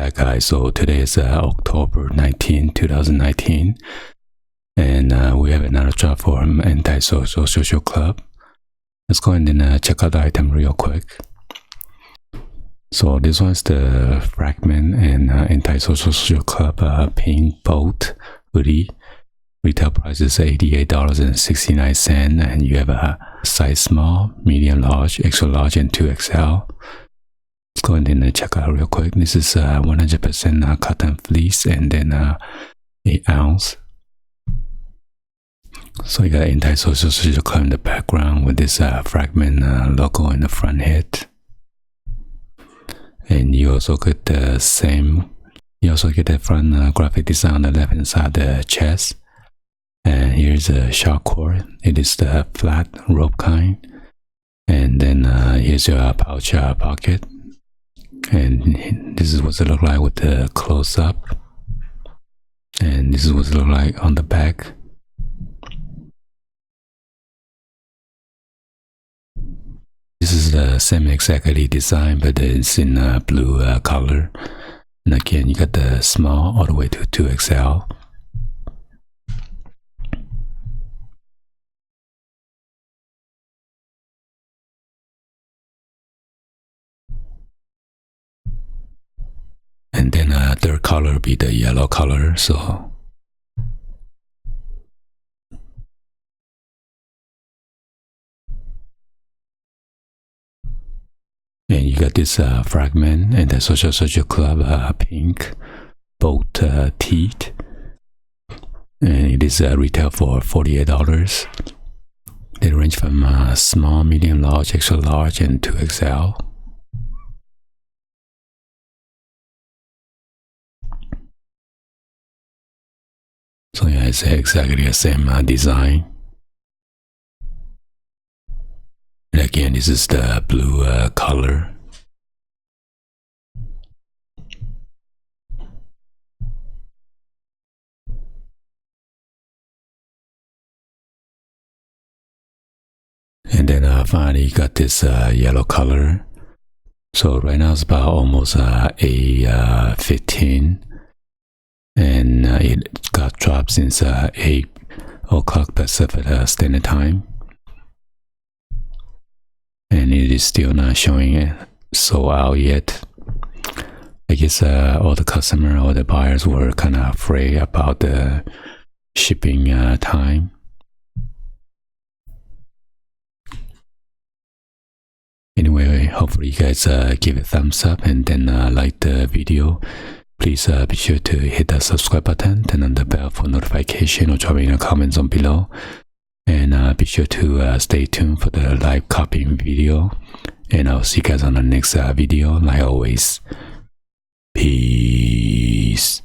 back, guys. So today is October 19, 2019, and we have another job for Antisocial Social Club. Let's go ahead and check out the item real quick. So this one's the Fragment and Antisocial Social Club pink boat hoodie. Retail price is $88.69, and you have a size small, medium large, extra large, and 2XL. Let's go ahead and check out real quick. This is 100% cotton fleece, and then 8 ounce. So you got Antisocial Social Club in the background with this Fragment logo in the front head. And you also get the same, you also get the front graphic design on the left hand side of the chest. And here's a short cord. It is the flat rope kind. And then here's your pouch pocket. And this is what it looks like with the close up. And this is what it looks like on the back. This is the same exactly design, but it's in blue color. And again, you got the small all the way to 2XL. And then third color will be the yellow color. So and you got this Fragment and the Social Club pink boat teeth, and it is retail for $48. They range from small, medium, large, extra large, and 2XL. So yeah, it's exactly the same design. And again, this is the blue color. And then finally you got this yellow color. So right now it's about almost 8:15. And it got dropped since 8 o'clock Pacific Standard Time. And it is still not showing it sold out yet. I guess all the customers or the buyers were kind of afraid about the shipping time. Anyway, hopefully you guys give it a thumbs up and then like the video. Please be sure to hit the subscribe button, turn on the bell for notification, or drop in the comments on below. And be sure to stay tuned for the live copying video. And I'll see you guys on the next video. Like always, peace.